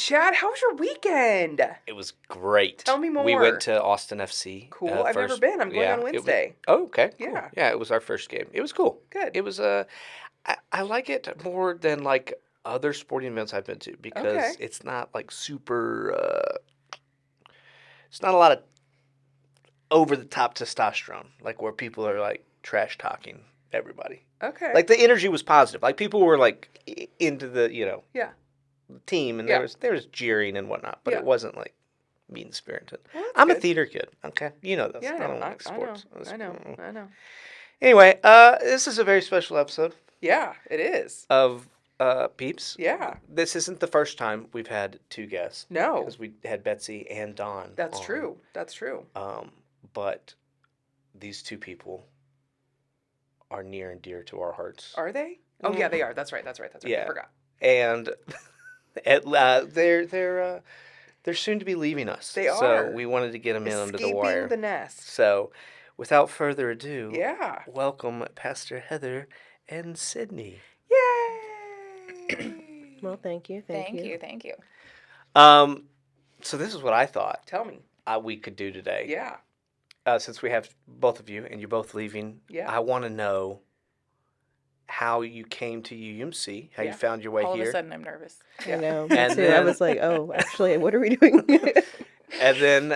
Chad, how was your weekend? It was great. Tell me more. We went to Austin FC. Cool. I've never been. I'm going on Wednesday. Okay. Cool. Yeah. Yeah, it was our first game. It was cool. Good. It was I like it more than like other sporting events I've been to because it's not like super. It's not a lot of over the top testosterone, like where people are like trash talking everybody. Okay. Like the energy was positive. Like people were like into the team, and there was jeering and whatnot, but it wasn't like mean spirited. Well, I'm good. a theater kid. Okay, you know this. Yeah, I don't like sports. I know. Anyway, this is a very special episode Yeah, it is. of Peeps. Yeah. This isn't the first time we've had two guests. No. Because we had Betsy and Dawn. That's on. true. That's true. But these two people are near and dear to our hearts. Are they? Oh, yeah, they are. That's right. Yeah. I forgot. And they're soon to be leaving us. They are. So we wanted to get them in under the wire. Escaping the nest. So, without further ado, Yeah. welcome Pastor Heather and Sydney. Yay! Well, thank you. Thank you. So this is what I thought Tell me. we could do today. Yeah. Since we have both of you and you're both leaving, I want to know how you came to UUMC, how you found your way All here. All of a sudden, I'm nervous. I know. And too. then, I was like, oh, actually, what are we doing? And then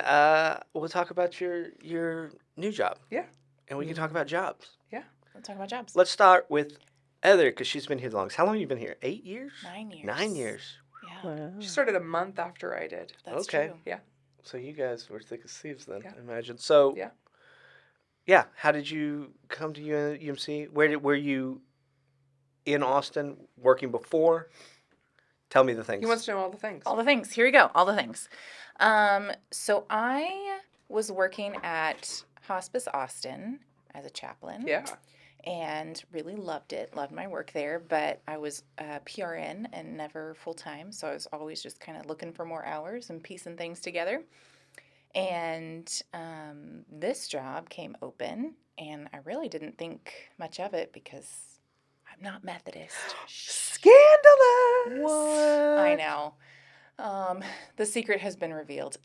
we'll talk about your new job. Yeah. And we can talk about jobs. Yeah. Let's talk about jobs. Let's start with Heather, because she's been here the longest. How long have you been here? 8 years? 9 years. 9 years. Yeah. Wow. She started a month after I did. That's Okay. true. Yeah. So you guys were thick as thieves then, Yeah. I imagine. So, yeah. How did you come to UUMC? Were you in Austin working before? Tell me the things. He wants to know all the things. All the things. Here we go. All the things. So I was working at Hospice Austin as a chaplain. Yeah. And really loved it. Loved my work there. But I was PRN and never full-time. So I was always just kind of looking for more hours and piecing things together. And this job came open. And I really didn't think much of it because I'm not Methodist. Scandalous! What? I know. The secret has been revealed.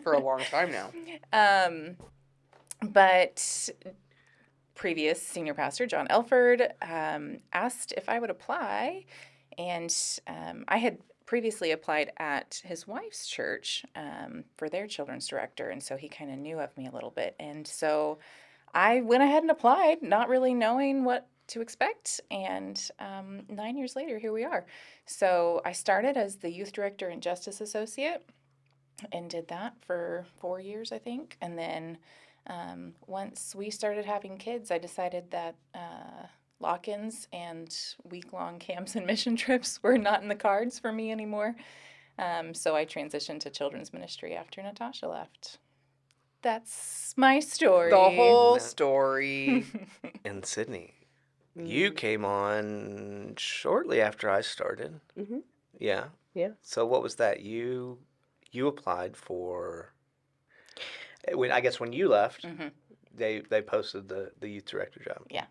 For a long time now. But previous senior pastor, John Elford, asked if I would apply. And I had previously applied at his wife's church for their children's director. And so he kind of knew of me a little bit. And so I went ahead and applied, not really knowing what to expect. And 9 years later, here we are. So I started as the youth director and justice associate and did that for 4 years, I think. And then once we started having kids, I decided that lock-ins and week-long camps and mission trips were not in the cards for me anymore. So I transitioned to children's ministry after Natasha left. That's my story. The whole story. And Sydney, you came on shortly after I started. Mm-hmm. Yeah. Yeah. So what was that? You applied for. I guess when you left, they posted the youth director job. Yeah.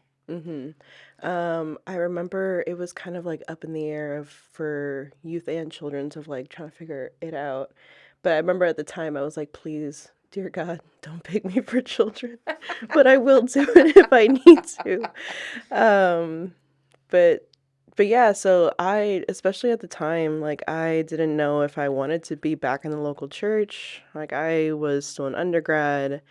I remember it was kind of like up in the air for youth and children's of like trying to figure it out. But I remember at the time I was like, please, dear God, don't pick me for children. But I will do it if I need to. But yeah, so especially at the time, like I didn't know if I wanted to be back in the local church. Like I was still an undergrad.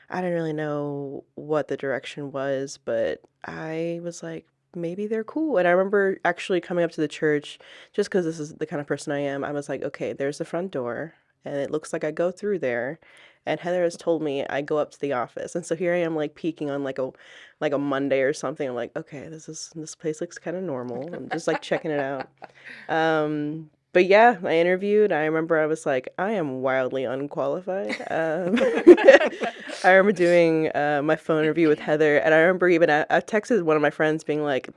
I didn't really know what the direction was, but I was like, maybe they're cool. And I remember actually coming up to the church, just because this is the kind of person I am, I was like, okay, there's the front door, and it looks like I go through there. And Heather has told me I go up to the office. And so here I am like peeking on like a Monday or something. I'm like, okay, this place looks kind of normal. I'm just like checking it out. But yeah, I interviewed. I remember I was like, I am wildly unqualified. I remember doing my phone interview with Heather. And I remember even I texted one of my friends being like,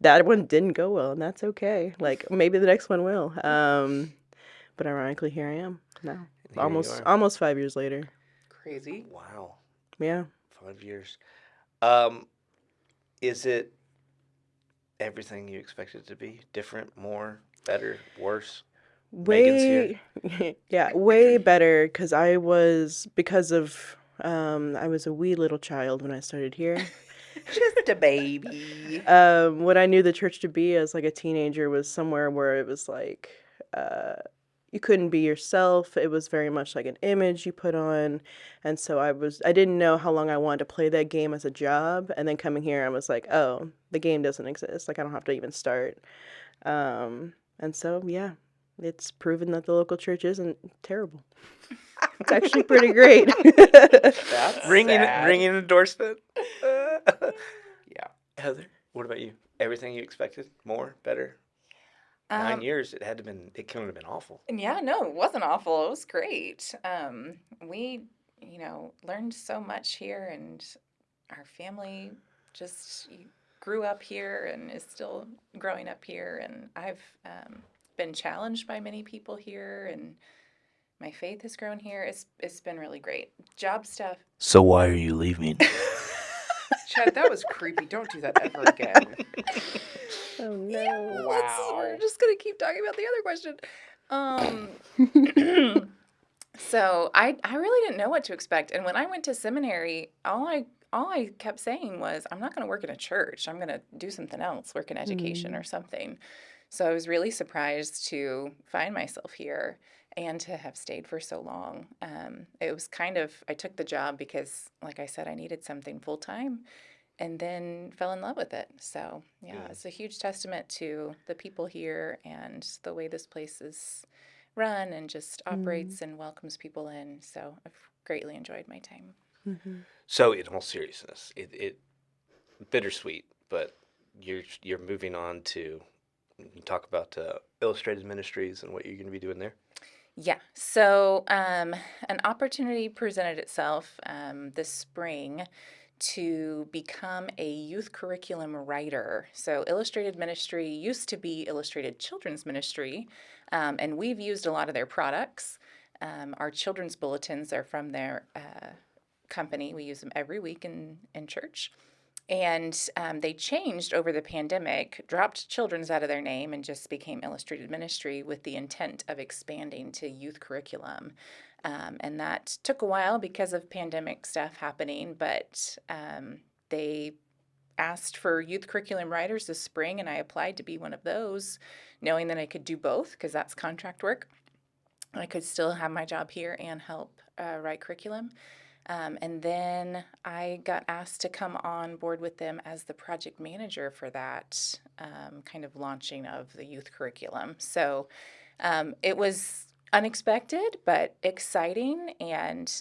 that one didn't go well, and that's okay. Like maybe the next one will. But ironically, here I am now. Almost 5 years later. Crazy. Wow. Yeah. 5 years. Is it everything you expected it to be? Different, more, better, worse? Megan's here. Yeah, way better because I was a wee little child when I started here. Just a baby. What I knew the church to be as like a teenager was somewhere where it was like you couldn't be yourself. It was very much like an image you put on. And so I didn't know how long I wanted to play that game as a job. And then coming here, I was like, oh, the game doesn't exist. Like I don't have to even start. And so, yeah, it's proven that the local church isn't terrible. It's actually pretty great. That's Ringing sad. endorsement. Yeah. Heather, what about you? Everything you expected? More? Better? 9 years, it couldn't have been awful. Yeah, no, it wasn't awful. It was great. We, learned so much here, and our family just grew up here and is still growing up here. And I've been challenged by many people here, and my faith has grown here. It's been really great. Job stuff. So why are you leaving? Chad, that was creepy. Don't do that ever again. Oh no. We're just gonna keep talking about the other question. So I really didn't know what to expect, and when I went to seminary, all I kept saying was, I'm not going to work in a church. I'm going to do something else, work in education or something. So I was really surprised to find myself here and to have stayed for so long. It was I took the job because, like I said, I needed something full time, and then fell in love with it. So yeah, Good. it's a huge testament to the people here and the way this place is run and just operates and welcomes people in. So I've greatly enjoyed my time. Mm-hmm. So in all seriousness, it bittersweet, but you're moving on to talk about Illustrated Ministries and what you're going to be doing there. Yeah. So an opportunity presented itself this spring to become a youth curriculum writer. So Illustrated Ministry used to be Illustrated Children's Ministry, and we've used a lot of their products. Our children's bulletins are from their company. We use them every week in church. And they changed over the pandemic, dropped children's out of their name, and just became Illustrated Ministry with the intent of expanding to youth curriculum. And that took a while because of pandemic stuff happening, but they asked for youth curriculum writers this spring, and I applied to be one of those, knowing that I could do both because that's contract work. I could still have my job here and help write curriculum. And then I got asked to come on board with them as the project manager for that kind of launching of the youth curriculum. So it was unexpected, but exciting. And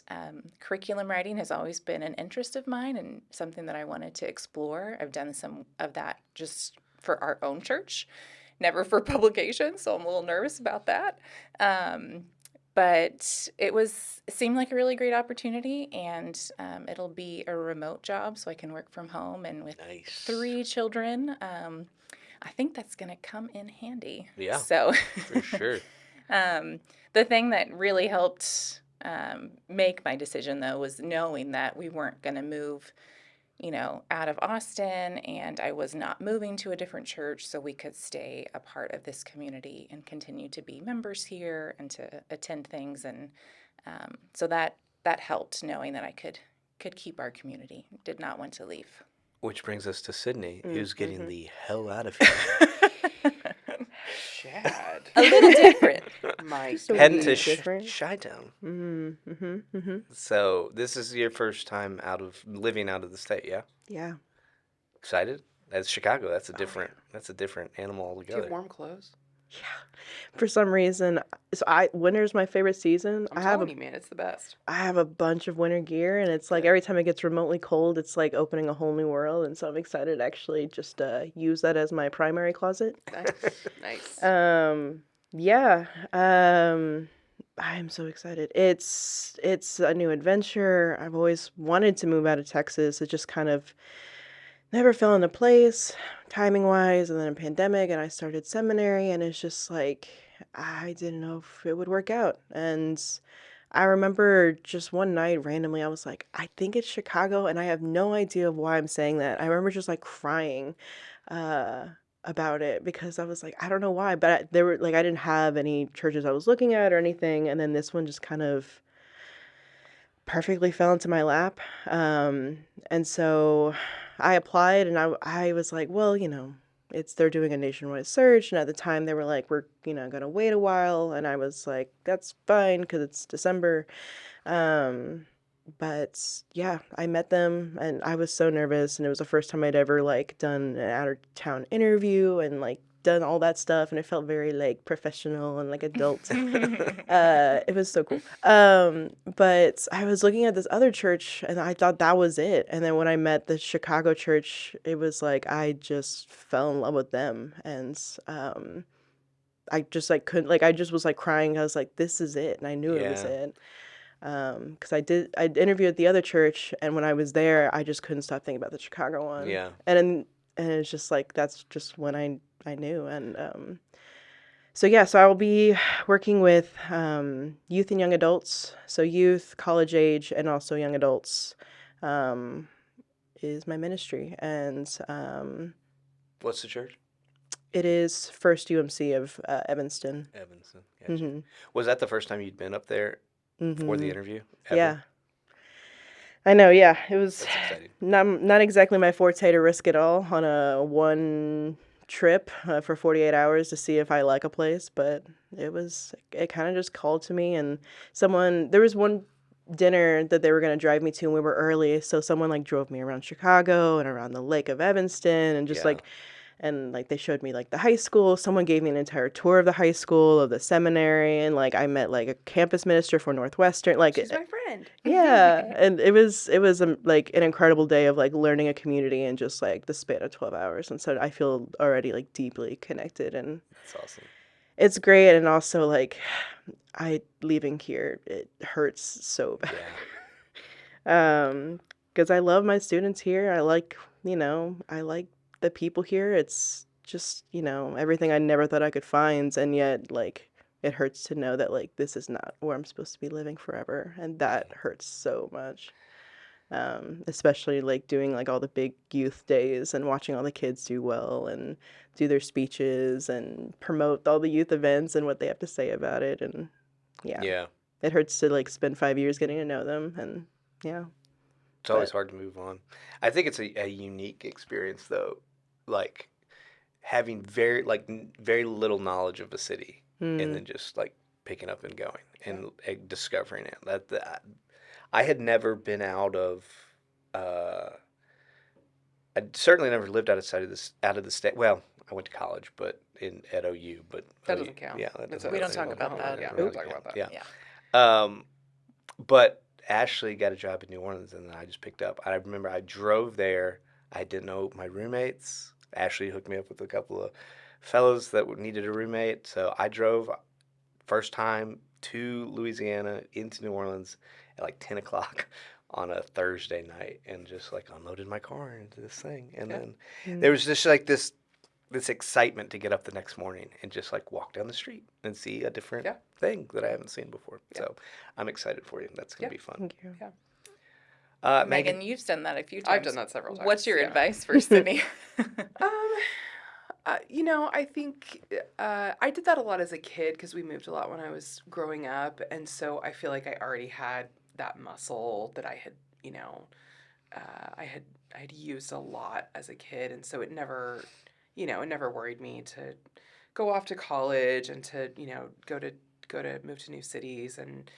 curriculum writing has always been an interest of mine and something that I wanted to explore. I've done some of that just for our own church, never for publication. So I'm a little nervous about that. But it seemed like a really great opportunity, and it'll be a remote job, so I can work from home. And with 3 children, I think that's going to come in handy. Yeah, so for sure. The thing that really helped make my decision, though, was knowing that we weren't going to move, out of Austin, and I was not moving to a different church, so we could stay a part of this community and continue to be members here and to attend things. And so that helped, knowing that I could keep our community. Did not want to leave. Which brings us to Sydney, who's getting the hell out of here. Chad. A little different. My Heading to different. Chi-Town. Mm-hmm. So this is your first time living out of the state, yeah? Yeah. Excited? That's Chicago. That's a different animal Do you altogether. have warm clothes? Yeah. For some reason, winter's my favorite season. I'm telling you, man, it's the best. I have a bunch of winter gear, and it's like every time it gets remotely cold, it's like opening a whole new world. And so I'm excited to actually just use that as my primary closet. Nice. Yeah. I am so excited. It's a new adventure. I've always wanted to move out of Texas. It just kind of never fell into place timing wise, and then a pandemic, and I started seminary, and it's just like I didn't know if it would work out. And I remember just one night randomly I was like, I think it's Chicago, and I have no idea why I'm saying that. I remember just like crying about it because I was like, I don't know why, but there were like I didn't have any churches I was looking at or anything, and then this one just kind of perfectly fell into my lap. And so I applied, and I was like, well, they're doing a nationwide search, and at the time they were like, we're gonna wait a while, and I was like, that's fine because it's December. But yeah, I met them, and I was so nervous, and it was the first time I'd ever like done an out of town interview and like done all that stuff, and it felt very like professional and like adult. It was so cool. But I was looking at this other church, and I thought that was it. And then when I met the Chicago church, it was like I just fell in love with them, and I just like couldn't like I just was like crying. I was like, this is it, and I knew it was Yeah. it. Because I interviewed at the other church, and when I was there, I just couldn't stop thinking about the Chicago one. Yeah. And it's just like that's just when I knew. And so yeah, so I will be working with youth and young adults. So youth, college age, and also young adults is my ministry. And What's the church? it is First UUMC of Evanston. Evanston. Gotcha. Hmm. Was that the first time you'd been up there for the interview? Ever? Yeah. I know, yeah. It was That's exciting. not exactly my forte to risk it all on a one trip for 48 hours to see if I like a place, but it kind of just called to me, and there was one dinner that they were going to drive me to, and we were early, so someone like drove me around Chicago and around the Lake of Evanston, and just Yeah. like they showed me like the high school. Someone gave me an entire tour of the high school, of the seminary, and like I met like a campus minister for Northwestern. Like She's my friend. yeah, and it was like an incredible day of like learning a community in just like the span of 12 hours, and so I feel already like deeply connected, and That's awesome. it's great. And also like I leaving here, it hurts so bad. Yeah. Because I love my students here. I like the people here. It's just everything I never thought I could find, and yet like it hurts to know that like this is not where I'm supposed to be living forever, and that hurts so much. Especially like doing like all the big youth days and watching all the kids do well and do their speeches and promote all the youth events and what they have to say about it. And Yeah. it hurts to like spend 5 years getting to know them. And yeah. It's always hard to move on. I think it's a unique experience though, like having very little knowledge of a city and then just like picking up and going and discovering it. I had never been out of. I'd certainly never lived out of the state. Well, I went to college, but at OU, but That OU doesn't count. Yeah, that doesn't We don't count. talk about that. Yeah, It we don't really talk about can't. that. Yeah. But Ashley got a job in New Orleans, and then I just picked up. I remember I drove there. I didn't know my roommates. Ashley hooked me up with a couple of fellows that needed a roommate, so I drove first time to Louisiana into New Orleans at like 10 o'clock on a Thursday night, and just like unloaded my car into this thing, and then there was just like this excitement to get up the next morning and just like walk down the street and see a different thing that I haven't seen before. So I'm excited for you. That's gonna be fun. Thank you. Yeah. Megan, you've done that a few times. I've done that several times. What's your yeah. advice for Sydney? I think I did that a lot as a kid because we moved a lot when I was growing up, and so I feel like I already had that muscle that I had, I had used a lot as a kid, and so it never worried me to go off to college and to go to move to new cities and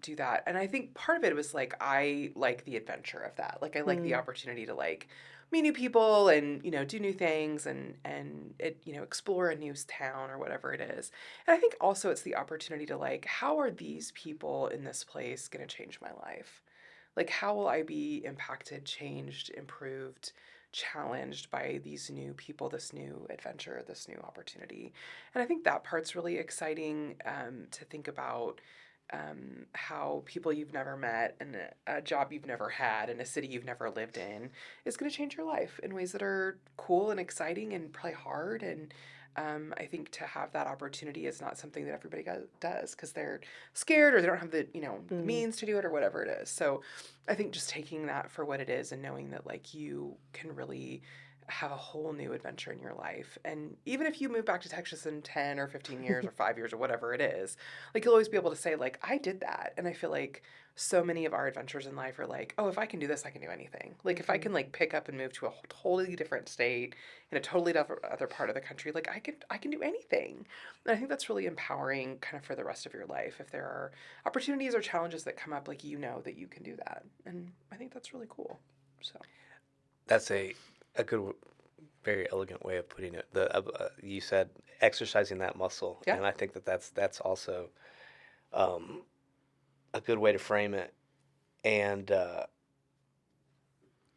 do that. And I think part of it was like I like the adventure of that. Like I like the opportunity to like meet new people and do new things and explore a new town or whatever it is. And I think also it's the opportunity to like, how are these people in this place going to change my life? Like how will I be impacted, changed, improved, challenged by these new people, this new adventure, this new opportunity? And I think that part's really exciting to think about. How people you've never met and a job you've never had and a city you've never lived in is going to change your life in ways that are cool and exciting and probably hard. And I think to have that opportunity is not something that everybody does because they're scared or they don't have the means to do it or whatever it is. So I think just taking that for what it is and knowing that like you can really have a whole new adventure in your life. And even if you move back to Texas in 10 or 15 years or 5 years or whatever it is, like you'll always be able to say like, I did that. And I feel like so many of our adventures in life are like, oh, if I can do this, I can do anything. Like if I can like pick up and move to a totally different state in a totally other part of the country, like I can do anything. And I think that's really empowering kind of for the rest of your life. If there are opportunities or challenges that come up, like you know that you can do that. And I think that's really cool. So That's a good, very elegant way of putting it. You said exercising that muscle, Yeah. and I think that's also a good way to frame it. And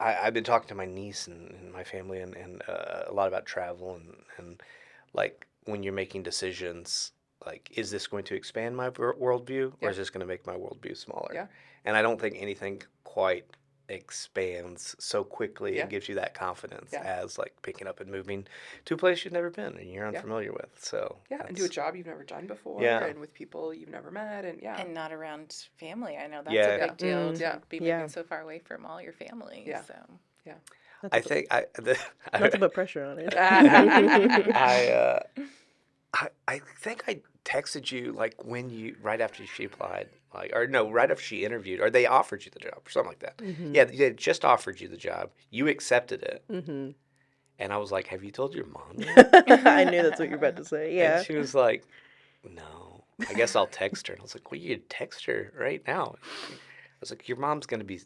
I've been talking to my niece and my family and a lot about travel and like when you're making decisions, like is this going to expand my worldview or Yeah. is this going to make my worldview smaller? Yeah. And I don't think anything quite expands so quickly Yeah. and gives you that confidence Yeah. as like picking up and moving to a place you've never been and you're Yeah. unfamiliar with. So yeah, and do a job you've never done before, Yeah. and with people you've never met, and yeah, And not around family. I know that's Yeah. a big deal Mm, to yeah, be yeah. moving so far away from all your family. Yeah. So Not I to, think not to put pressure on it. I think I texted you like when you right after she applied, like or no, right after she interviewed, or they offered you the job or something like that. Mm-hmm. Yeah, they just offered you the job. You accepted it, Mm-hmm. and I was like, "Have you told your mom yet?" I knew that's what you were about to say. Yeah. And she was like, "No, I guess I'll text her." And I was like, "Well, you text her right now." I was like, "Your mom's gonna be,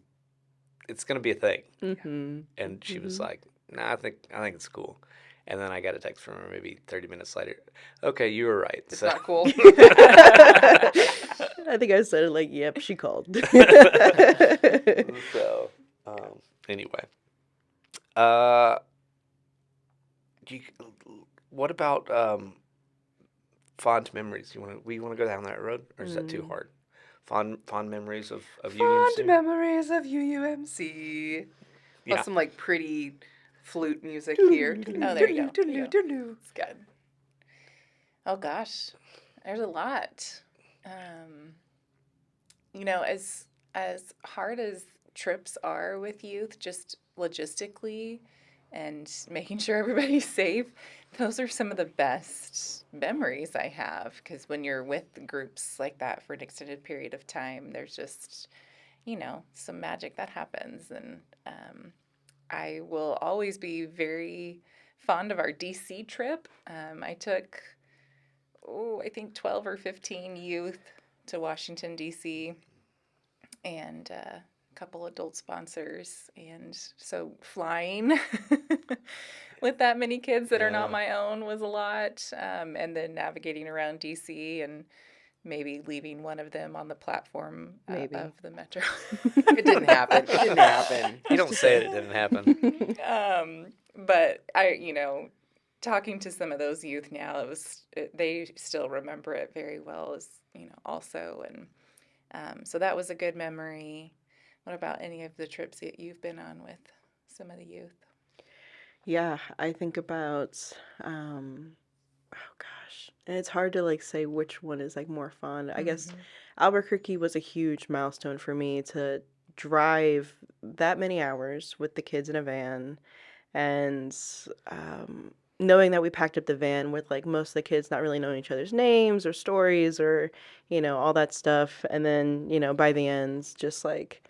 it's gonna be a thing," Mm-hmm. and she was like, "Nah, I think it's cool." And then I got a text from her maybe 30 minutes later. Okay, you were right. it's So not cool. I think I said it like, yep, she called. so anyway, uh, you, what about fond memories? We want to go down that road, or is that too hard? Fond memories of Fond UUMC? memories of UUMC. Yeah. Plus some like pretty flute music here. Oh, there you go. Doodaloo, doodaloo. it's good. Oh gosh, there's a lot. Um, as hard as trips are with youth, just logistically and making sure everybody's safe, those are some of the best memories I have. Because when you're with groups like that for an extended period of time, there's just, some magic that happens. And I will always be very fond of our DC trip. I took, I think 12 or 15 youth to Washington, D.C., and a couple adult sponsors. And so flying with that many kids that are not Yeah. my own was a lot. And then navigating around D.C. and maybe leaving one of them on the platform Maybe. of the metro. It didn't happen. It didn't happen. You don't say it didn't happen. But talking to some of those youth now, they still remember it very well as, also. And so that was a good memory. What about any of the trips that you've been on with some of the youth? Yeah, I think about, oh gosh, and it's hard to like say which one is like more fun. I guess Albuquerque was a huge milestone for me to drive that many hours with the kids in a van, and knowing that we packed up the van with like most of the kids not really knowing each other's names or stories or all that stuff, and then by the end just like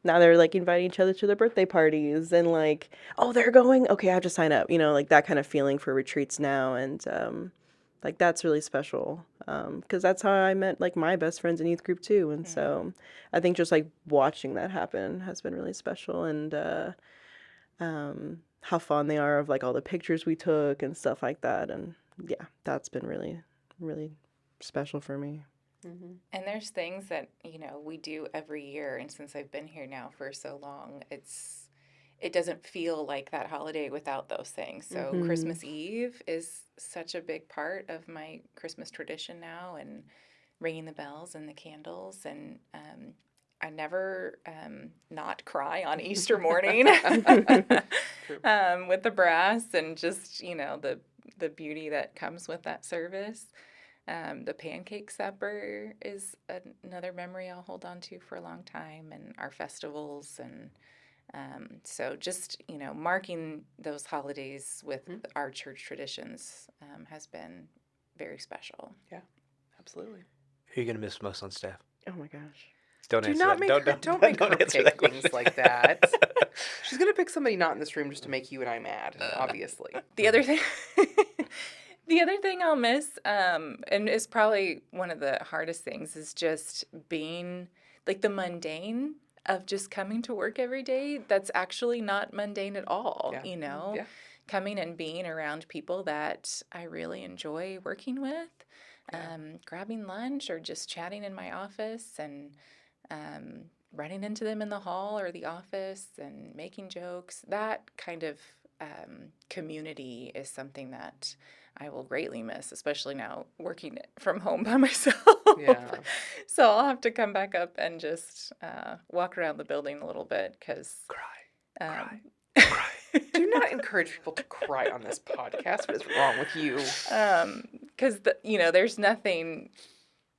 now they're like inviting each other to their birthday parties and like, oh, they're going, okay, I have to sign up, like that kind of feeling for retreats now. And like that's really special because that's how I met like my best friends in youth group too. And so I think just like watching that happen has been really special. And how fond they are of like all the pictures we took and stuff like that. And yeah, that's been really, really special for me. And there's things that, we do every year. And since I've been here now for so long, it doesn't feel like that holiday without those things. So Christmas Eve is such a big part of my Christmas tradition now, and ringing the bells and the candles. And I never not cry on Easter morning with the brass and just, the beauty that comes with that service. The pancake supper is another memory I'll hold on to for a long time, and our festivals. And So just, marking those holidays with our church traditions has been very special. Yeah, absolutely. Who are you going to miss most on staff? Oh my gosh. Don't Do answer not that. make her, don't make her answer pick that things question. like that. She's going to pick somebody not in this room just to make you and I mad, obviously. The other thing, the other thing I'll miss, and is probably one of the hardest things, is just being like the mundane of just coming to work every day. That's actually not mundane at all, Yeah. Yeah. coming and being around people that I really enjoy working with, grabbing lunch or just chatting in my office and running into them in the hall or the office and making jokes. That kind of community is something that I will greatly miss, especially now working from home by myself. Yeah. So I'll have to come back up and just walk around the building a little bit because Cry. Do not encourage people to cry on this podcast. What is wrong with you? because there's nothing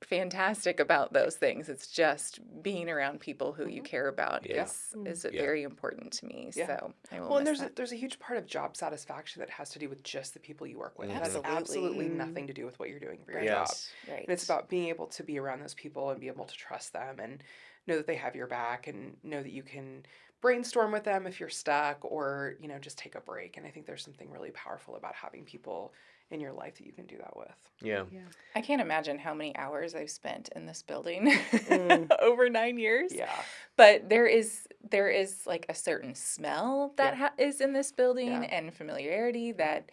fantastic about those things. It's just being around people who you care about is very important to me. Yeah. So I will Well, and miss that. there's a huge part of job satisfaction that has to do with just the people you work with. It Absolutely. has absolutely nothing to do with what you're doing for your Right. job. Right. And it's about being able to be around those people and be able to trust them and know that they have your back and know that you can brainstorm with them if you're stuck or, just take a break. And I think there's something really powerful about having people in your life that you can do that with. Yeah. I can't imagine how many hours I've spent in this building over 9 years. Yeah. But there is like a certain smell that is in this building Yeah. and familiarity that,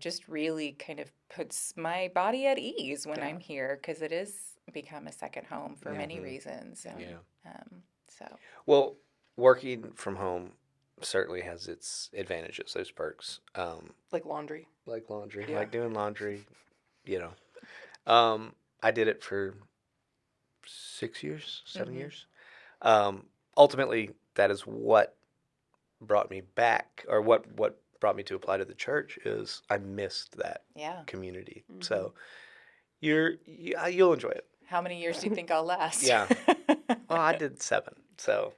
just really kind of puts my body at ease when I'm here because it has become a second home for many reasons. And, so. Well, working from home certainly has its advantages, those perks. Like laundry. Like laundry, Yeah. like doing laundry, I did it for 6 years, 7 years. Ultimately, that is what brought me back, or what brought me to apply to the church is I missed that community. So you'll enjoy it. How many years do you think I'll last? Yeah. Well, I did 7. So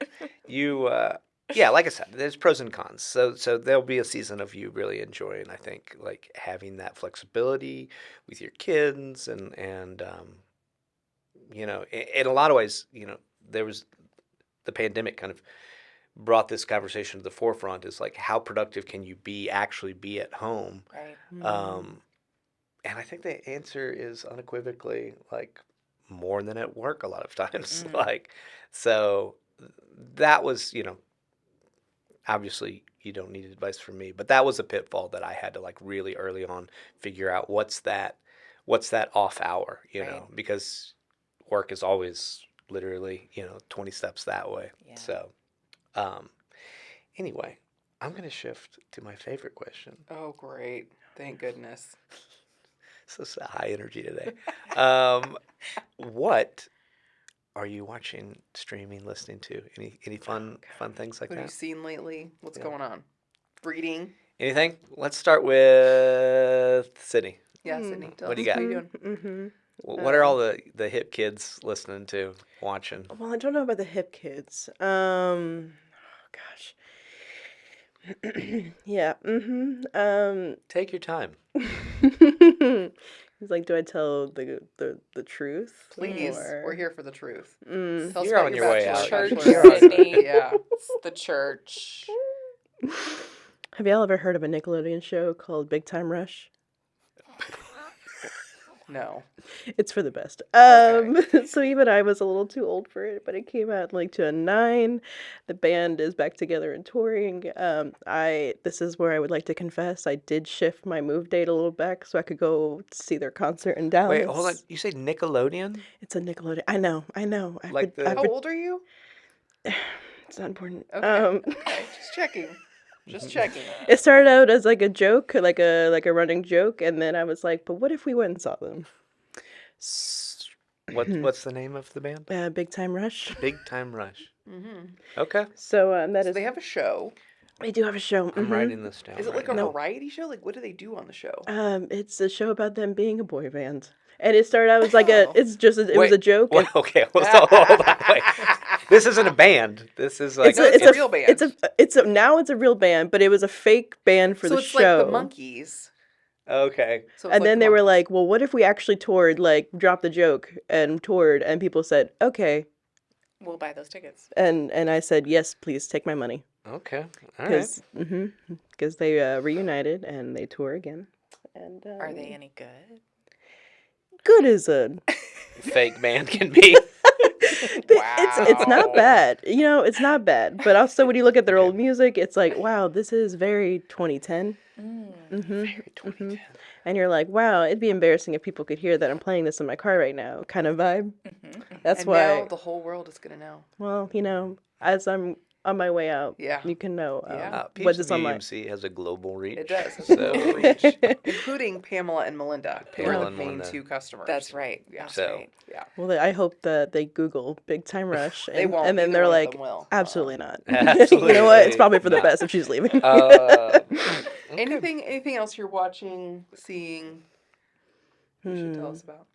like I said, there's pros and cons. So there'll be a season of you really enjoying, I think, like having that flexibility with your kids and in a lot of ways, there was the pandemic kind of brought this conversation to the forefront is like how productive can you actually be at home? Right. And I think the answer is unequivocally like more than at work a lot of times. So that was, obviously you don't need advice from me, but that was a pitfall that I had to like really early on figure out what's that off hour, because work is always literally, 20 steps that way. Yeah. So, anyway, I'm going to shift to my favorite question. Oh, great. Thank goodness. So it's high energy today. What are you watching, streaming, listening to? Any fun things like What have you that? seen lately? What's going on? Reading? Anything? Let's start with Sydney. Yeah, Sydney. Tell What do us you got? What are you doing? What are all the hip kids listening to, watching? Well, I don't know about the hip kids. Oh gosh. Yeah. Take your time. He's like, do I tell the truth? Please. Or- We're here for the truth. Mm. Tell us You're about on your way out. bachelor- Church, bachelor- Sydney. Yeah. It's the church. Have y'all ever heard of a Nickelodeon show called Big Time Rush? No. It's for the best. Okay. So even I was a little too old for it, but it came out in like 2009. The band is back together and touring. This is where I would like to confess I did shift my move date a little back so I could go see their concert in Dallas. Wait, hold on. You say Nickelodeon? It's a Nickelodeon. I know. Like the- How old are you? It's not important. Okay. Okay. Just checking. Just checking. It started out as like a joke, like a running joke, and then I was like, but what if we went and saw them? What's the name of the band? Big Time Rush. Big Time Rush. Mm-hmm. Okay. So that So is. they have a show. They do have a show. I'm mhm. writing this down. Is it like right a now. variety show? Like, what do they do on the show? It's a show about them being a boy band, and it started out as like Oh. it was a joke. Wait, and- okay. Hold on. Wait. This isn't a band. This is like it's a real band. Now it's a real band, but it was a fake band for so the it's show. like the Monkees. okay. So it's And like then the they were Monkees. like, "Well, what if we actually toured? Like, dropped the joke and toured?" And people said, "Okay." We'll buy those tickets. And I said, "Yes, please take my money." Okay. All right. Because they reunited and they tour again. And Are they any good? good as a Fake band can be. it's not bad. You know, it's not bad. But also when you look at their Okay. old music, it's like, wow, this is very 2010. Very 2010. And you're like, wow, it'd be embarrassing if people could hear that I'm playing this in my car right now, kind of vibe. That's And why. now the whole world is gonna know. Well, you know, as I'm on my way out, Yeah. you can know Yeah. PEEPS what is and on my. UUMC has a global reach. It does. It's So, a global reach, including Pamela and Melinda. Who Pamela are the and main Melinda. 2 customers. That's right. Yeah. That's So- right. Yeah. Well, I hope that they Google Big Time Rush, and, They won't. and then Neither they're one of like, them will. absolutely not. Absolutely You know what? It's probably for the not. best if she's leaving. Okay. Anything else you're watching, seeing? You should tell us about.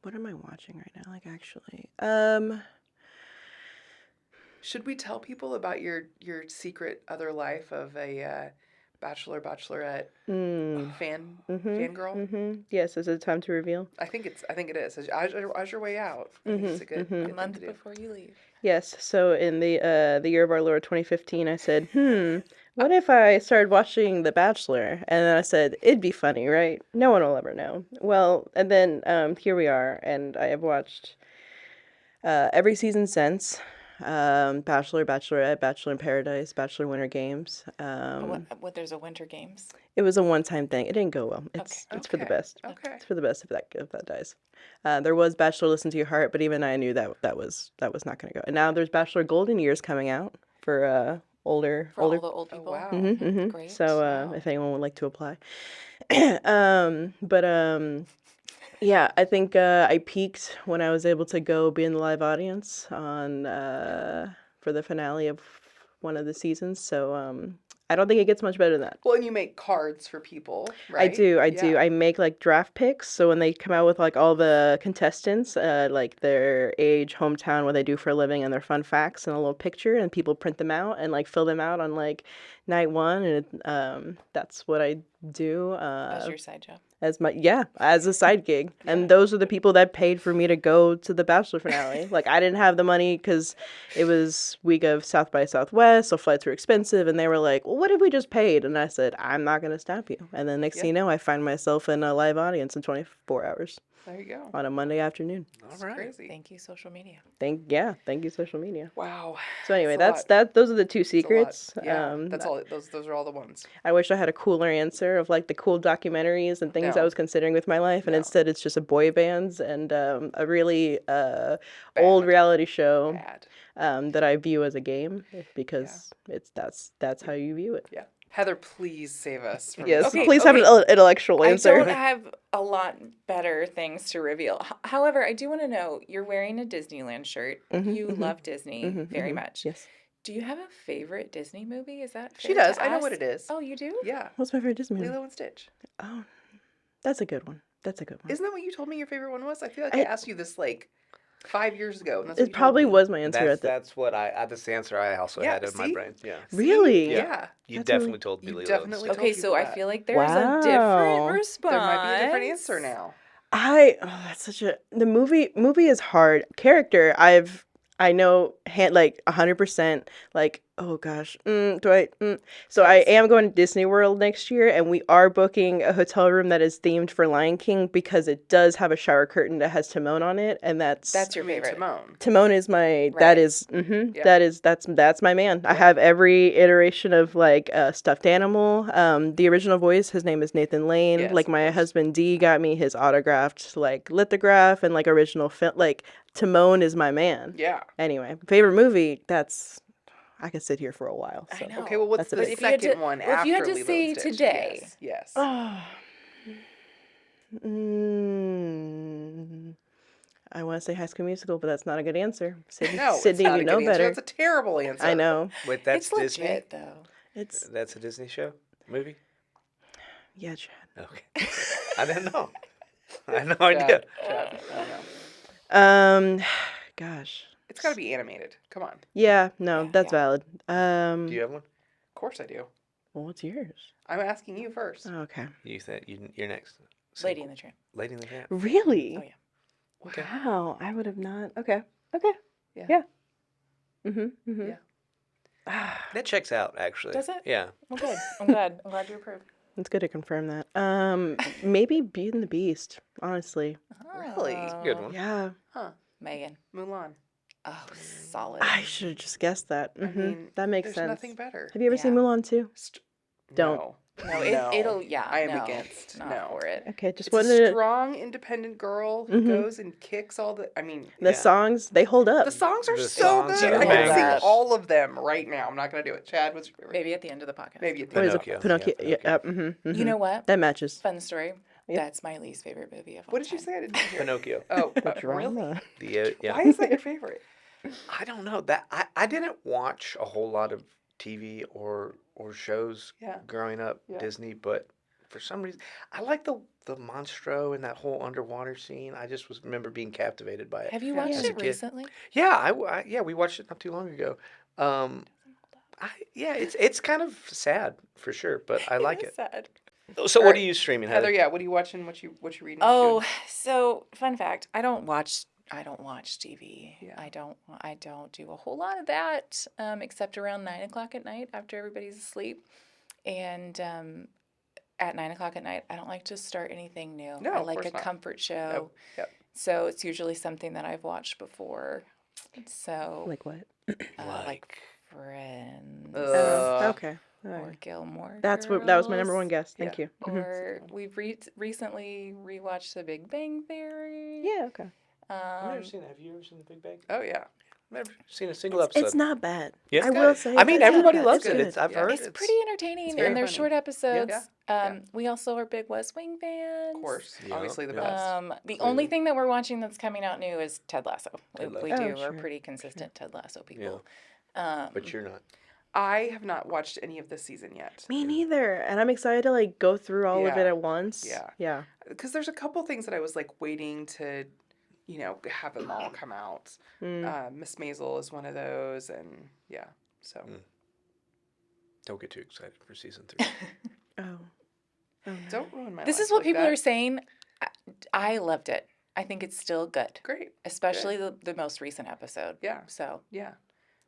What am I watching right now? Like, actually, Should we tell people about your secret other life of a bachelorette fangirl? Yes, is it time to reveal? I think it is. As your way out, I think it's a good A thing month to do. before you leave. Yes. So in the year of our Lord 2015, I said, what if I started watching The Bachelor? And then I said, it'd be funny, right? No one will ever know. Well, and then here we are, and I have watched every season since. Bachelor, Bachelorette, Bachelor in Paradise, Bachelor Winter Games. What? There's a Winter Games. It was a one-time thing. It didn't go well. It's for the Okay. best. Okay. It's for the best if that dies. There was Bachelor Listen to Your Heart, but even I knew that was not going to go. And now there's Bachelor Golden Years coming out for older. For all the old people. wow. Great. So if anyone would like to apply, yeah, I think I peaked when I was able to go be in the live audience on for the finale of one of the seasons. So I don't think it gets much better than that. Well, and you make cards for people, I right? do. Yeah. I make like draft picks. So when they come out with like all the contestants, like their age, hometown, what they do for a living, and their fun facts, and a little picture, and people print them out and like fill them out on like night one, and that's what I do. That's your side job. As a side gig. And those are the people that paid for me to go to the Bachelor finale. Like, I didn't have the money because it was week of South by Southwest, so flights were expensive, and they were like, well, what if we just paid? And I said, I'm not going to stop you. And then next thing you know, I find myself in a live audience in 24 hours There you go. on a Monday afternoon. That's All right. crazy. Thank you, social media. Thank you, social media. Wow. So anyway, That's a lot. those are the 2 It's a lot. secrets. Yeah. That's all. Those are all the ones. I wish I had a cooler answer of like the cool documentaries and things I No. was considering with my life, and No. instead it's just a boy bands and a really old reality show Bad. that I view as a game because that's how you view it. Yeah. Heather, please save us. From Yes, this. please have an intellectual I answer. don't have a lot better things to reveal. However, I do want to know, you're wearing a Disneyland shirt. You love Disney very much. Yes. Do you have a favorite Disney movie? Is that She fair does. to I know what ask? it is. Oh, you do? Yeah. What's my favorite Disney movie? Lilo and Stitch. Oh, that's a good one. Isn't that what you told me your favorite one was? I feel like I asked you this like 5 years ago. And that's what It you told probably me. was my answer That's at the. that's what that's the answer I also Yeah, had in my see? brain. Yeah. Really? Yeah. You That's definitely really- told me You Lilo definitely and Stitch. Okay, told so people I that. feel like there's Wow. a different response. There might be a different answer now. That's such a the movie is hard. Character I know 100% like oh gosh so I am going to Disney World next year, and we are booking a hotel room that is themed for Lion King because it does have a shower curtain that has Timon on it, and that's your favorite. Timon. is my Right. Yeah. that's my man. I have every iteration of like stuffed animal. The original voice, his name is Nathan Lane. Yes, like of my course. husband D got me his autographed like lithograph and like original film. Like Timon is my man. Yeah. Anyway, favorite movie. I could sit here for a while. So. I know. Okay, well, what's That's a the big- If you had second to- one well, if after you had to Lilo say and Stitch? today. Yes. Oh. I want to say High School Musical, but that's not a good answer. Sydney, No, Sydney, it's not you a know good answer. better. That's a terrible answer. I know. Wait, that's It's Disney? legit, though. It's That's a Disney show? Movie? yeah, Chad. Okay. I didn't know. I had no idea. Chad, I don't know. Gosh, It's got to be animated. Come on. Of Yeah, no, Yeah, that's yeah. valid. Do you have one? course I do. Well, what's yours? I'm asking you first. Oh, okay. You said you're next. Lady in the Tramp. Lady in the Tramp. Really? Oh, yeah. Okay. Wow, I would have not. Okay. Okay. Yeah. Yeah. Mm-hmm. Mm-hmm. Yeah. That checks out, actually. Does it? Yeah. Well, good. I'm glad. I'm glad you approve. It's good to confirm that. Maybe Beauty and the Beast, honestly. Really? It's a good one. Yeah. Huh. Megan. Mulan. Oh, solid. I should have just guessed that. I mean, that makes there's sense. nothing better. Have you ever seen Yeah. Mulan too? Don't. No. No, it'll, yeah. I am no, against. not No. for it. Okay, just It's a wanted to. strong, independent girl who goes and kicks all the. I mean, The songs, they hold up. the songs are The so songs good. are I can sing bangers. all of them right now. I'm not gonna do it. Chad, what's your favorite? Maybe at the end of the podcast. Maybe at the What is it? Pinocchio. Pinocchio. Yeah, Yeah. Pinocchio. You know what? That matches. Fun story. Yep. That's my least favorite movie of all What did you time. say? I didn't hear. Pinocchio. Oh, The really? drama. Yeah. Why is that your favorite? I don't know that I didn't watch a whole lot of TV or shows Yeah. growing up Yeah. Disney, but for some reason I like the monstro and that whole underwater scene. I just remember being captivated by it. Have you Yeah. watched As a it kid. recently? Yeah, yeah, we watched it not too long ago. It's kind of sad for sure, but I like it. Sad. So All what right. are you streaming, Heather, Heather? yeah. What are you watching? What you reading? Oh, so fun fact. I don't watch TV. Yeah. I don't do a whole lot of that, except around 9 o'clock at night after everybody's asleep. And at 9 o'clock at night, I don't like to start anything new. No, I of like course a not. comfort show. Yep. So it's usually something that I've watched before. So Like what? like Friends Okay. All or right. Gilmore That was my number Girls, one guess. Thank Yeah. you. Or we've recently rewatched The Big Bang Theory. Yeah. Okay. I've never Um, seen that. Have you ever seen The Big Bang? Oh yeah. I've never seen a single episode. It's not bad. Yeah? I It's will good. say. I mean, it's not everybody bad. loves it. good. I've heard it's pretty entertaining, very and they're funny. short episodes. Yeah. We also are big West Wing fans. Of course. Yeah. Obviously the Yeah. best. The only thing that we're watching that's coming out new is Ted Lasso. Ted Lasso. We Oh, do. sure. We're pretty consistent Ted Lasso people. But you're not. I have not watched any of this season yet. Me neither. And I'm excited to like go through all of it Yeah. at once. Yeah. Yeah. Because there's a couple things that I was like waiting to, have them all come out. Miss Maisel is one of those, and yeah. So Don't get too excited for season 3. Oh. Oh no. don't ruin my. This life is what like people that. are saying. I loved it. I think it's still good, Great. especially the most recent episode. Yeah. So Yeah.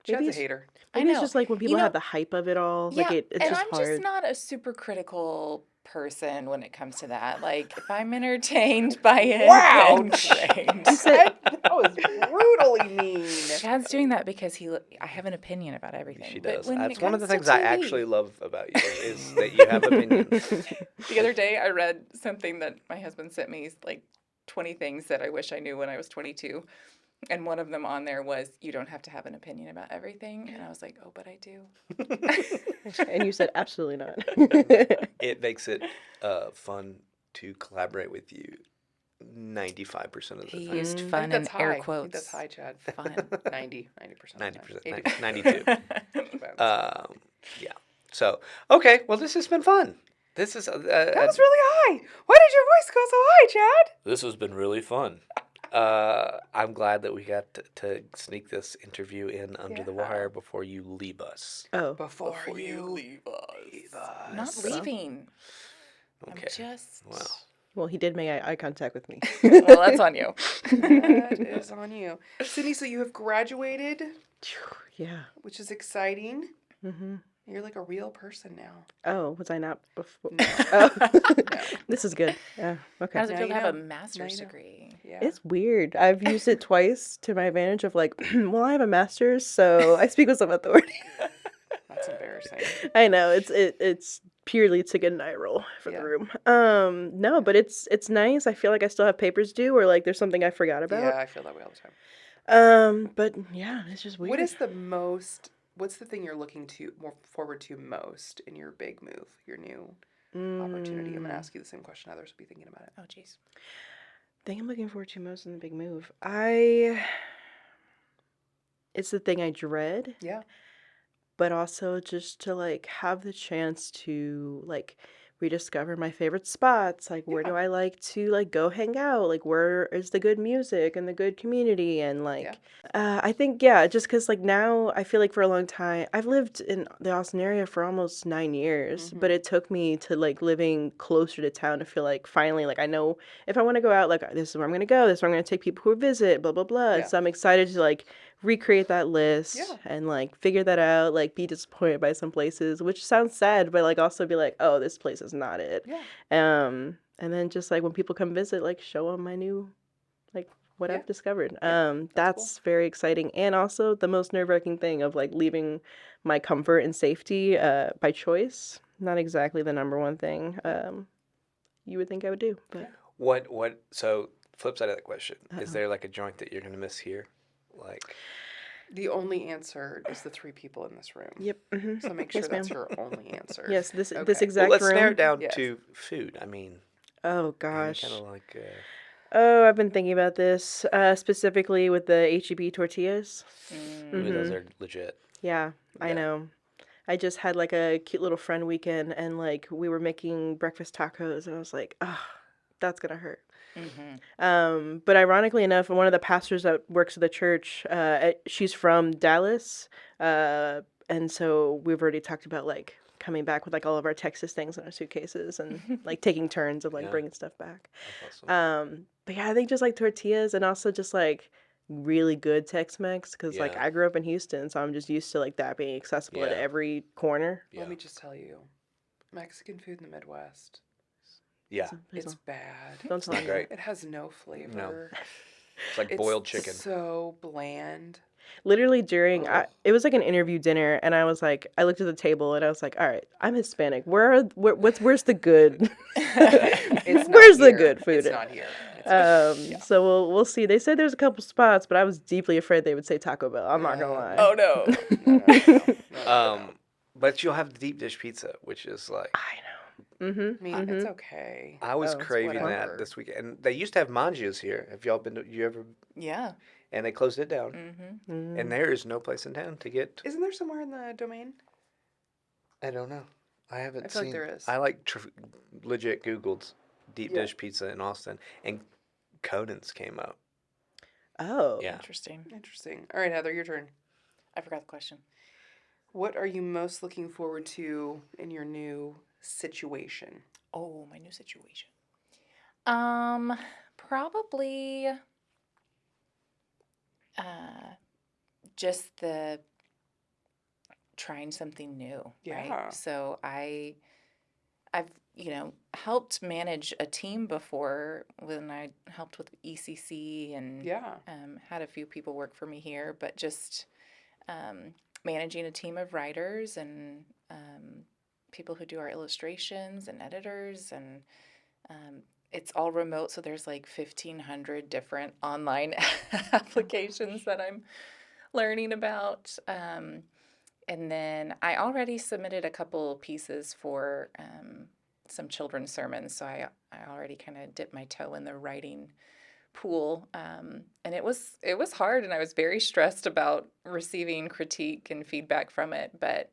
Maybe Chad's a it's- hater. Maybe I it's know. just like when people have the hype of it all. Yeah, Like it's and just I'm hard. just not a super critical person when it comes to that. Like, if I'm entertained by it, Wow. then great. That was brutally mean. Chad's doing that because I have an opinion about everything. She But does. when That's it one of the comes things to I TV actually love about you is that you have opinions. The other day, I read something that my husband sent me, like 20 things that I wish I knew when I was 22. And one of them on there was, you don't have to have an opinion about everything. And I was like, oh, but I do. And you said absolutely not. It makes it fun to collaborate with you 95% of the He time. used I fun think in that's air high. quotes. I think that's high, Chad. Fun. 90%. 90%. 92. Depends. Yeah. So, okay. Well, this has been fun. This is that was really high. Why did your voice go so high, Chad? This has been really fun. I'm glad that we got to sneak this interview in under the Yeah. wire before you leave us. Oh. Before you leave us. Not leaving. Okay. I'm just. Wow. Well, he did make eye contact with me. Well, that's on you. That is on you. Sydney, so you have graduated, Yeah. which is exciting. Mm-hmm. You're like a real person now. Oh, was I not before? No. Oh. No. This is good. Yeah. Okay. How does it Now feel you to have a know. master's Now you know. degree? Yeah. It's weird. I've used it twice to my advantage of like, well, I have a master's, so I speak with some authority. That's embarrassing. I know it's purely to get an eye roll for Yeah. the room. No, but it's nice. I feel like I still have papers due, or like there's something I forgot Yeah, about. I feel that way all the time. But yeah, it's just weird. What's the thing you're looking more forward to most in your big move, your new opportunity? I'm gonna ask you the same question others will be thinking about it. Oh, jeez. Thing I'm looking forward to most in the big move. It's the thing I dread, Yeah. but also just to like have the chance to like rediscover my favorite spots. Like, where do I like to like go hang out? Like, where is the good music and the good community? And like, I think just because like now I feel like for a long time I've lived in the Austin area for almost 9 years, but it took me to like living closer to town to feel like finally like I know if I want to go out, like this is where I'm gonna go. This is where I'm gonna take people who visit. Blah blah blah. And so I'm excited to like recreate that list and like figure that out, like be disappointed by some places, which sounds sad, but like also be like, oh, this place is not it. And then just like when people come visit, like show them my new, like what I've discovered. That's cool. Very exciting. And also the most nerve-wracking thing of like leaving my comfort and safety by choice. Not exactly the number one thing you would think I would do. But So flip side of that question, is there like a joint that you're going to miss here? Like, the only answer is the 3 people in this room. Yep. Mm-hmm. So make sure that's your only answer. Yes, this exact let's room. narrow it down to food. I mean, oh gosh. Kind of like. Oh, I've been thinking about this specifically with the HEB tortillas. Those are legit. Yeah, I know. I just had like a cute little friend weekend, and like we were making breakfast tacos, and I was like, oh, that's gonna hurt. But ironically enough, one of the pastors that works at the church, she's from Dallas, and so we've already talked about like coming back with like all of our Texas things in our suitcases and like taking turns of like bringing stuff back. That's awesome. But yeah, I think just like tortillas and also just like really good Tex-Mex because like I grew up in Houston, so I'm just used to like that being accessible at every corner. Let me just tell you, Mexican food in the Midwest. Yeah. It's bad. Don't tell me. Great. It has no flavor. No. It's like boiled chicken. So bland. Literally during, it was like an interview dinner, and I was like, I looked at the table, and I was like, all right, I'm Hispanic. Where's the good? Where's the good food? It's not here. So we'll see. They said there's a couple spots, but I was deeply afraid they would say Taco Bell. I'm not gonna lie. Oh no. No. But you'll have the deep dish pizza, which is like. I know. Mm-hmm. I mean, it's okay. I was craving that this weekend. And they used to have Mangia's here. Have y'all been? You ever? Yeah. And they closed it down. And there is no place in town to get. Isn't there somewhere in the Domain? I don't know. I haven't feel seen. like there is. I like legit Googled deep dish pizza in Austin, and Conan's came up. Oh, yeah. Interesting. All right, Heather, your turn. I forgot the question. What are you most looking forward to in your new situation? Oh, my new situation. Probably just the trying something new, right? So I've helped manage a team before when I helped with ECC and had a few people work for me here, but just managing a team of writers and people who do our illustrations and editors, and it's all remote, so there's like 1,500 different online applications that I'm learning about. And then I already submitted a couple pieces for some children's sermons, so I already kind of dipped my toe in the writing pool, and it was hard, and I was very stressed about receiving critique and feedback from it, but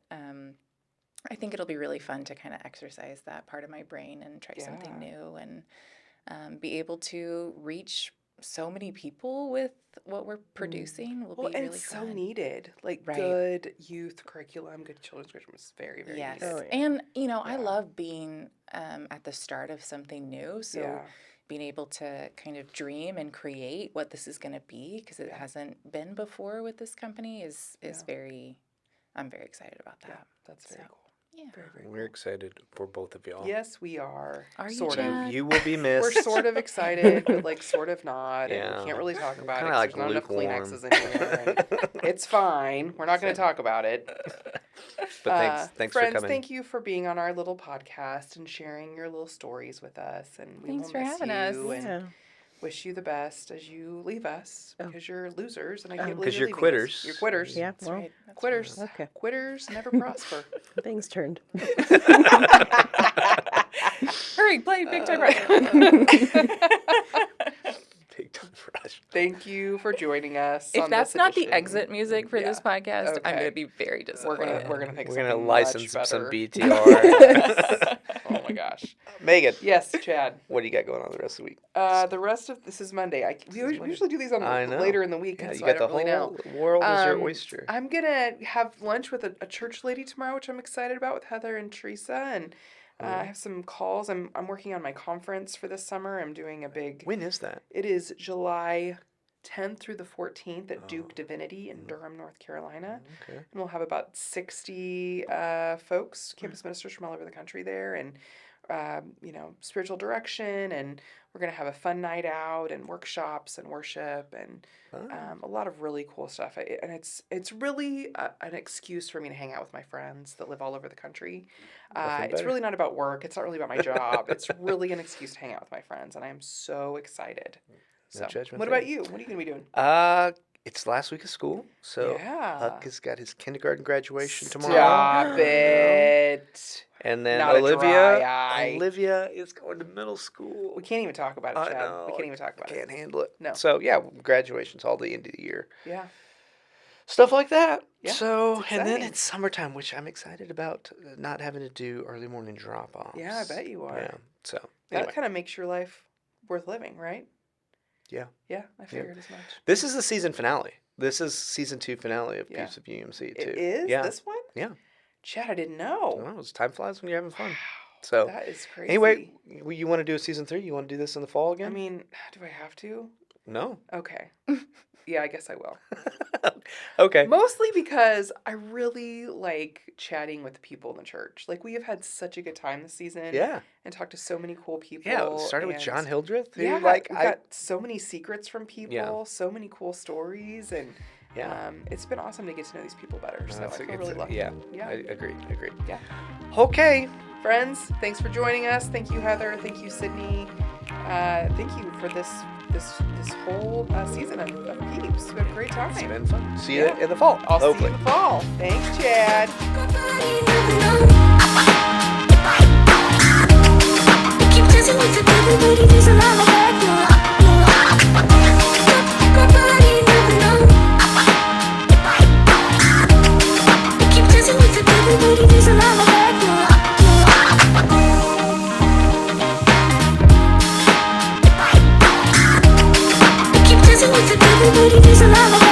I think it'll be really fun to kind of exercise that part of my brain and try something new and be able to reach so many people with what we're producing will be really fun. And it's so needed. Like good youth curriculum, good children's curriculum is very, very needed. Oh, yeah. And, I love being at the start of something new. So being able to kind of dream and create what this is going to be, because it hasn't been before with this company, is very, I'm very excited about that. Yeah, that's very cool. Yeah. Very, very We're excited for both of y'all. Yes, we are. Are you, sort of. You will be missed. We're sort of excited, but like sort of not. Yeah. And we can't really talk about it Kinda because like there's not enough lukewarm. Kleenexes in here. And it's fine. We're not going to talk about it. But thanks friends, for coming. Thank you for being on our little podcast and sharing your little stories with us. And we Thanks will for miss having us. you and Yeah. wish you the best as you leave us because you're losers and I can't believe Because you're leaving us. quitters. You're quitters. Yeah. That's Well, right. That's Quitters. right. Okay. Quitters never prosper. things turned. Hurry, play Big Time Rush. Big Time Rush. Thank you for joining us. If on that's this not the edition. exit music for this podcast, I'm Okay. going to be very disappointed. We're gonna think We're gonna something license much some better. BTR. Oh my my gosh. Megan. Yes, Chad. What do you got going on the rest of the week? The rest of this is Monday. We usually do these on I know. later in the week, Yeah, and you so got I don't the really know. whole world is your oyster. I'm gonna have lunch with a church lady tomorrow, which I'm excited about, with Heather and Teresa, and I have some calls. I'm working on my conference for this summer. I'm doing a big. When is that? It is July 10th through the 14th at Duke Divinity in Durham, North Carolina. Okay. And we'll have about 60 folks, campus ministers from all over the country there, and spiritual direction, and we're going to have a fun night out and workshops and worship and a lot of really cool stuff. And it's really an excuse for me to hang out with my friends that live all over the country. It's really not about work. It's not really about my job. It's really an excuse to hang out with my friends, and I am so excited. No judgment what there. about you? What are you going to be doing? It's last week of school, so Yeah. Huck has got his kindergarten graduation tomorrow. Stop it. And then Not a dry eye. Olivia is going to middle school. We can't even talk about it, I Chad. know. We can't even talk about I it. can't handle it. No. So yeah, graduation's all the end of the year. Yeah. Stuff like that. Yeah, So, it's and then exciting. it's summertime, which I'm excited about, not having to do early morning drop-offs. Yeah, I bet you are. Yeah. So, That anyway. kind of makes your life worth living, right? Yeah. Yeah, I figured as much. This is the season finale. This is season 2 finale of Yeah. PEEPS of UUMC, too. It is? Yeah. This one? Yeah. Chad, I didn't know. Well, time flies when you're having fun. So, That is crazy. anyway, you want to do a season 3? You want to do this in the fall again? I mean, do I have to? No. Okay. Yeah, I guess I will. Okay. Mostly because I really like chatting with people in the church. Like, we have had such a good time this season. Yeah. And talked to so many cool people. Yeah. It started with and John Hildreth, who, Yeah, like, we I. got so many secrets from people, Yeah. so many cool stories, and Yeah. it's been awesome to get to know these people better. So I It's feel a- really lucky. Yeah. Yeah. I agree. Yeah. Okay. Friends, thanks for joining us. Thank you, Heather. Thank you, Sydney. Thank you for this whole season of PEEPS. We had a great time. It's been fun. See you Yeah. in the fall. I'll hopefully. see you in the fall. Thanks, Chad. Keep dancing with the devil, but it is a lot of back. Keep dancing with the devil, but it is a lot of